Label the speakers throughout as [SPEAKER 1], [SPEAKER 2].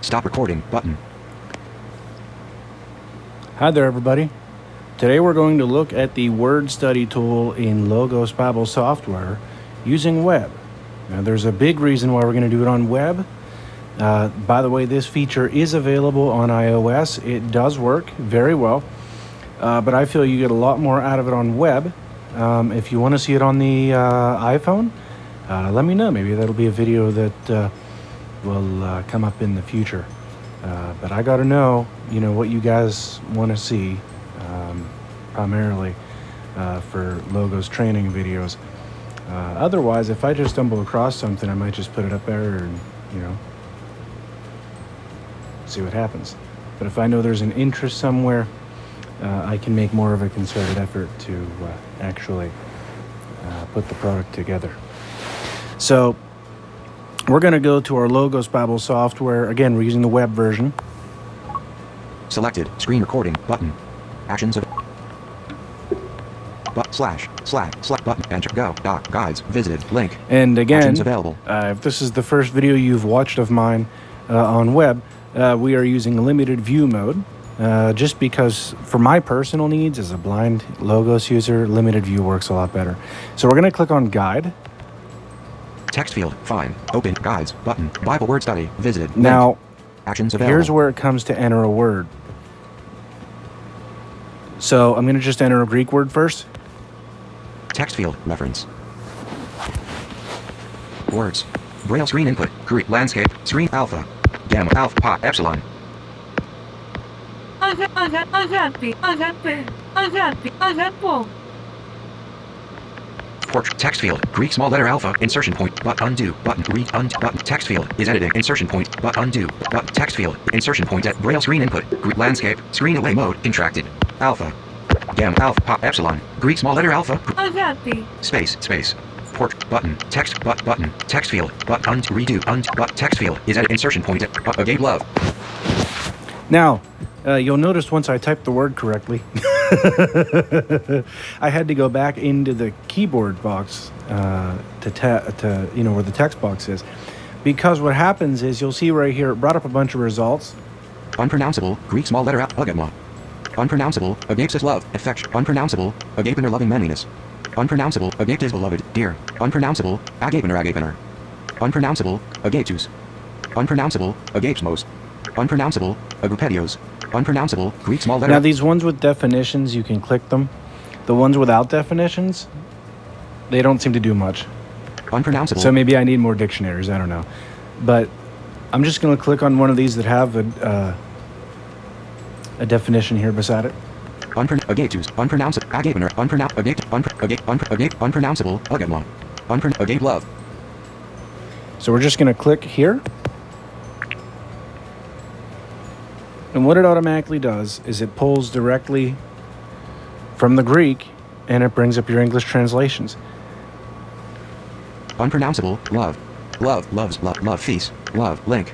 [SPEAKER 1] Stop recording button.
[SPEAKER 2] Hi there, everybody. Today we're going to look at the word study tool in Logos Bible software using web. Now, there's a big reason why we're going to do it on web. By the way, this feature is available on iOS. It does work very well, but I feel you get a lot more out of it on web. If you want to see it on the iPhone, let me know. Maybe that'll be a video that will come up in the future. But I got to know, what you guys want to see, primarily for Logos training videos. Otherwise, if I just stumble across something, I might just put it up there and, see what happens. But if I know there's an interest somewhere, I can make more of a concerted effort to actually put the product together. So we're going to go to our Logos Bible software. Again, we're using the web version.
[SPEAKER 1] Selected. Screen recording button. Actions of slash button. Enter. Go. Doc. Guides. Visited. Link.
[SPEAKER 2] And again,
[SPEAKER 1] Actions available.
[SPEAKER 2] If this is the first video you've watched of mine on web, we are using limited view mode. Just because for my personal needs as a blind Logos user, limited view works a lot better. So we're going to click on guide.
[SPEAKER 1] Text field. Find. Open. Guides. Button. Bible word study. Visited. Link.
[SPEAKER 2] Now,
[SPEAKER 1] actions available.
[SPEAKER 2] here's where it comes to enter a word. So I'm going to just enter a Greek word first.
[SPEAKER 1] Text field. Reference. Words. Braille screen input. Greek landscape. Screen alpha. Gamma. Alpha. Pi. Epsilon. Portrait. Text field. Greek small letter alpha. Insertion point. But undo. Button. Read. Undo. Button. Text field is editing. Insertion point. But undo. But text field. Insertion point at Braille screen input. Greek landscape. Screen away mode. Contracted. Alpha. Gamma. Alpha. Pi. Epsilon. Greek small letter alpha. Space. Space. Portrait. Button. Text. But button. Text field. But undo. Redo. Undo. But text field is at insertion point at agape love.
[SPEAKER 2] Now, you'll notice once I typed the word correctly, I had to go back into the keyboard box to where the text box is, because what happens is you'll see right here it brought up a bunch of results.
[SPEAKER 1] Unpronounceable Greek small letter agama. Unpronounceable agape is love affection. Unpronounceable agape inner loving manliness. Unpronounceable agape is beloved dear. Unpronounceable agape. Unpronounceable agapetus. Unpronounceable agapes most. Unpronounceable agrupedios. Unpronounceable Greek small letter.
[SPEAKER 2] Now these ones with definitions, you can click them. The ones without definitions, they don't seem to do much.
[SPEAKER 1] Unpronounceable.
[SPEAKER 2] So maybe I need more dictionaries, I don't know. But I'm just going to click on one of these that have a definition here beside it.
[SPEAKER 1] Agapetus. Unpronounceable agape. Unpronounceable agama. Agape love.
[SPEAKER 2] So we're just going to click here. And what it automatically does is it pulls directly from the Greek and it brings up your English translations.
[SPEAKER 1] Unpronounceable love. Love feast. Love link.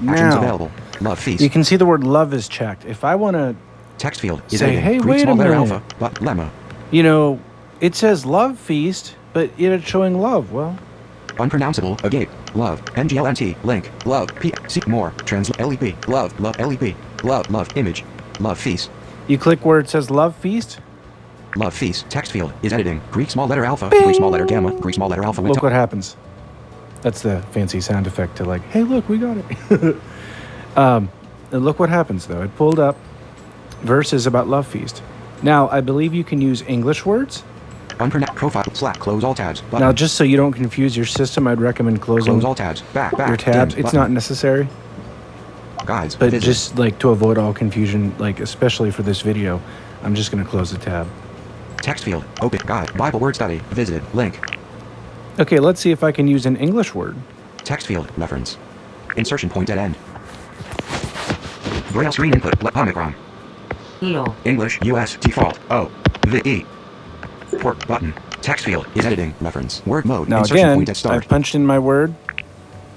[SPEAKER 1] Actions available. Love feast.
[SPEAKER 2] You can see the word love is checked. If I want to
[SPEAKER 1] text field is
[SPEAKER 2] say, hey,
[SPEAKER 1] Greek
[SPEAKER 2] wait
[SPEAKER 1] small
[SPEAKER 2] a
[SPEAKER 1] letter
[SPEAKER 2] minute.
[SPEAKER 1] alpha, but lemma.
[SPEAKER 2] It says love feast, but it's showing love. Well,
[SPEAKER 1] unpronounceable agape. Love. NGLNT. Link. Love. P. Seek more. Translate. LEP. Love. LEP. Love. Image. Love feast.
[SPEAKER 2] You click where it says love feast.
[SPEAKER 1] Love feast. Text field is editing. Greek small letter alpha.
[SPEAKER 2] Bing!
[SPEAKER 1] Greek small letter gamma. Greek small letter alpha.
[SPEAKER 2] Look what happens. That's the fancy sound effect to hey, look, we got it. And look what happens, though. It pulled up verses about love feast. Now, I believe you can use English words.
[SPEAKER 1] Profile. Slack. Close all tabs. Button.
[SPEAKER 2] Now, just so you don't confuse your system, I'd recommend closing
[SPEAKER 1] Close all tabs. Back.
[SPEAKER 2] your tabs. It's not necessary.
[SPEAKER 1] Guides.
[SPEAKER 2] But
[SPEAKER 1] visit.
[SPEAKER 2] just to avoid all confusion, especially for this video, I'm just going to close the tab.
[SPEAKER 1] Text field. Open. Guide. Bible word study. Visited. Link.
[SPEAKER 2] Okay, let's see if I can use an English word.
[SPEAKER 1] Text field. Reference. Insertion point at end. Braille screen input. Omicron. English. US. Default. O. VE. Port button. Text field is editing. Reference. Word mode.
[SPEAKER 2] Now
[SPEAKER 1] Insertion
[SPEAKER 2] again,
[SPEAKER 1] point at start.
[SPEAKER 2] I punched in my word.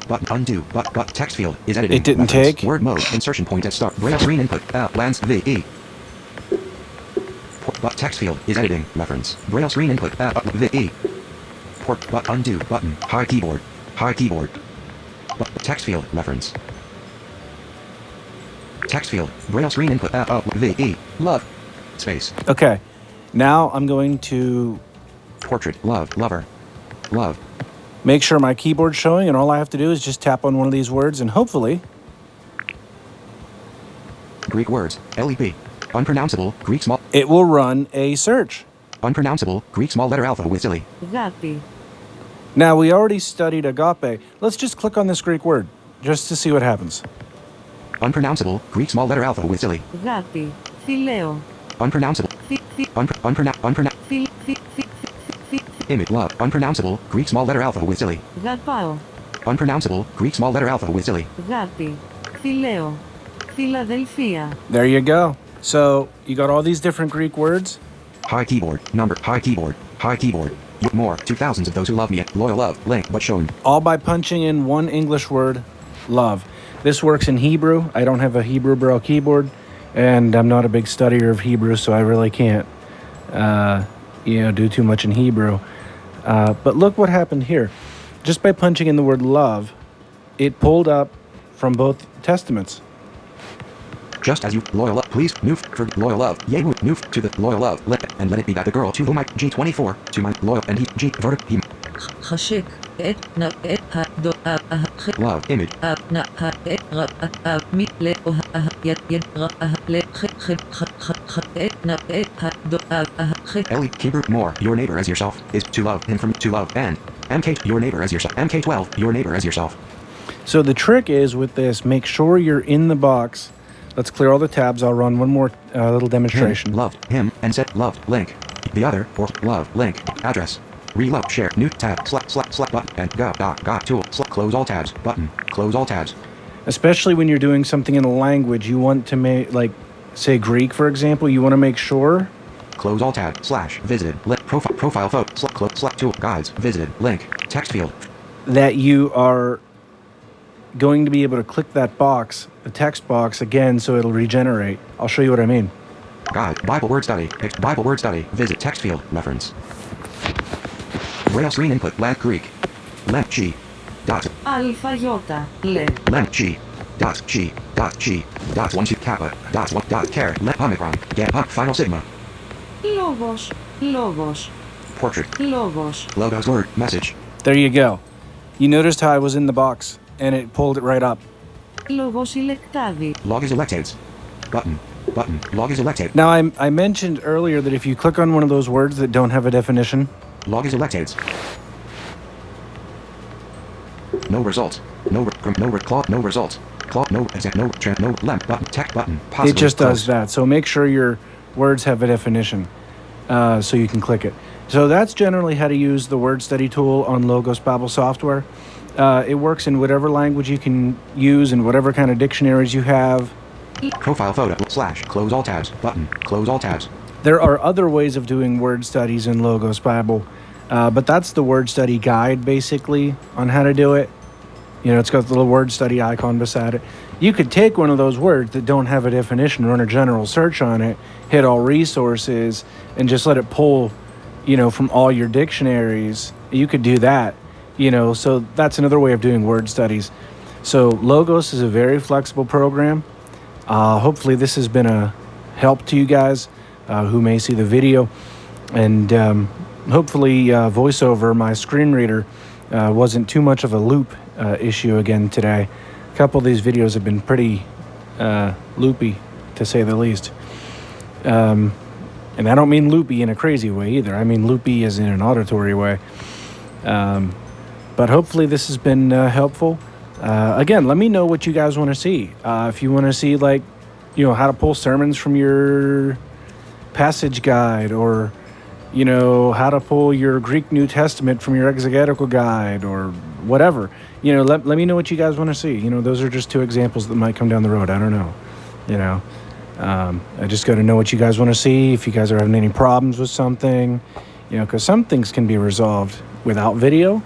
[SPEAKER 1] Button undo. But text field is editing.
[SPEAKER 2] It didn't
[SPEAKER 1] reference.
[SPEAKER 2] take.
[SPEAKER 1] Word mode. Insertion point at start. Braille screen input. Lands VE. Port text field is editing. Reference. Braille screen input. VE. Port undo button. High keyboard. Text field reference. Text field. Braille screen input. L-O-V-E. Love. Space.
[SPEAKER 2] Okay. Now I'm going to
[SPEAKER 1] Portrait. Love. Lover. Love.
[SPEAKER 2] make sure my keyboard's showing, and all I have to do is just tap on one of these words, and hopefully
[SPEAKER 1] Greek words. L-E-P. Unpronounceable. Greek small.
[SPEAKER 2] it will run a search.
[SPEAKER 1] Unpronounceable. Greek small letter alpha with silly.
[SPEAKER 3] Γάπη.
[SPEAKER 2] Now, we already studied agape. Let's just click on this Greek word just to see what happens.
[SPEAKER 1] Unpronounceable. Greek small letter alpha with silly.
[SPEAKER 3] Γάπη. Φιλέο.
[SPEAKER 1] Unpronounceable. Image. Love. Unpronounceable. Greek small letter alpha with silly.
[SPEAKER 3] Γαπάω.
[SPEAKER 1] Unpronounceable. Greek small letter alpha with silly.
[SPEAKER 3] Γάπη. Φιλέο. Φιλαδελφία.
[SPEAKER 2] There you go. So, you got all these different Greek words.
[SPEAKER 1] High keyboard. Number. High keyboard. High keyboard. More. To thousands of those who love me. Loyal love. Link. But shown.
[SPEAKER 2] All by punching in one English word, love. This works in Hebrew. I don't have a Hebrew Braille keyboard, and I'm not a big studier of Hebrew, so I really can't, do too much in Hebrew. But look what happened here. Just by punching in the word love, it pulled up from both testaments.
[SPEAKER 1] Just as you loyal love. Please move for loyal love. Yehu move to the loyal love. And let it be that the girl to whom I G24 to my loyal and he G vertic him.
[SPEAKER 3] חשק. את נא את הדו
[SPEAKER 1] Love. Image.
[SPEAKER 3] נא את רע מי לאו יד יד רע לח את נא את הדו
[SPEAKER 1] Ellie Hebrew. More. Your neighbor as yourself is to love him from to love and MK your neighbor as yourself. MK12 your neighbor as yourself.
[SPEAKER 2] So the trick is with this, make sure you're in the box. Let's clear all the tabs. I'll run one more little demonstration.
[SPEAKER 1] Him, loved him and said loved link. The other or love link address. Reload share new tab select button and go got tool close all tabs button close all tabs.
[SPEAKER 2] Especially when you're doing something in a language, you want to make, like, say Greek, for example, you want to make sure.
[SPEAKER 1] Close all tab / visited profile photo select tool guides visited link text field.
[SPEAKER 2] That you are going to be able to click that box, the text box, again, so it'll regenerate. I'll show you what I mean.
[SPEAKER 1] Guide Bible word study visit text field reference. Braille screen input blank Greek. Length G. Dot.
[SPEAKER 3] Alpha Iota. Le.
[SPEAKER 1] Length G. Dot G. Dot G. Dot 1 2 kappa. Dot 1 dot char. Let omicron. Get up final sigma.
[SPEAKER 3] Λόγος. Λόγος.
[SPEAKER 1] Portrait.
[SPEAKER 3] Λόγος.
[SPEAKER 1] Logos word message.
[SPEAKER 2] There you go. You noticed how I was in the box, and it pulled it right up.
[SPEAKER 3] Λόγος ηλεκτάδι.
[SPEAKER 1] Log is elected. Button. Log is elected.
[SPEAKER 2] Now, I mentioned earlier that if you click on one of those words that don't have a definition,
[SPEAKER 1] Log is elected. No result. No result. Claw no exam no tran no lamp button tech button.
[SPEAKER 2] it just does that. So make sure your words have a definition so you can click it. So that's generally how to use the word study tool on Logos Bible software. It works in whatever language you can use and whatever kind of dictionaries you have.
[SPEAKER 1] Profile photo / close all tabs button close all tabs.
[SPEAKER 2] There are other ways of doing word studies in Logos Bible, but that's the word study guide basically on how to do it. You know, it's got the little word study icon beside it. You could take one of those words that don't have a definition, run a general search on it, hit all resources, and just let it pull, from all your dictionaries. You could do that, so that's another way of doing word studies. So Logos is a very flexible program. Hopefully this has been a help to you guys who may see the video. And hopefully VoiceOver, my screen reader, wasn't too much of a loop issue again today. A couple of these videos have been pretty loopy, to say the least. And I don't mean loopy in a crazy way either. I mean loopy as in an auditory way. But hopefully this has been helpful. Again, let me know what you guys want to see. If you want to see, how to pull sermons from your passage guide, or how to pull your Greek New Testament from your exegetical guide, or whatever, let me know what you guys want to see. Those are just two examples that might come down the road. I don't know. I just got to know what you guys want to see. If you guys are having any problems with something, because some things can be resolved without video.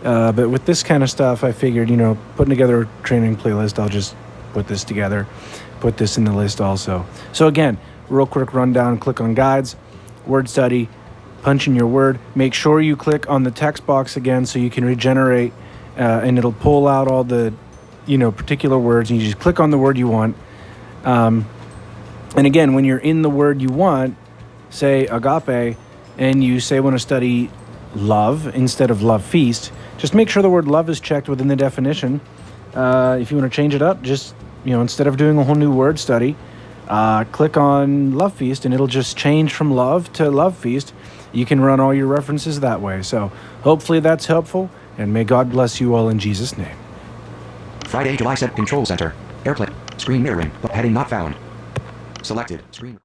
[SPEAKER 2] But with this kind of stuff, I figured, putting together a training playlist, I'll just put this together, put this in the list also. So again, real quick rundown, click on guides, word study, punch in your word. Make sure you click on the text box again so you can regenerate, and it'll pull out all the, particular words, and you just click on the word you want. And again, when you're in the word you want, say agape, and you say want to study love instead of love feast, just make sure the word love is checked within the definition. If you want to change it up, just, instead of doing a whole new word study, click on love feast and it'll just change from love to love feast. You can run all your references that way. So hopefully that's helpful, and may God bless you all in Jesus' name.
[SPEAKER 1] Friday, July 7th. Control Center. Airplane. Screen mirroring, but heading not found. Selected. Screen.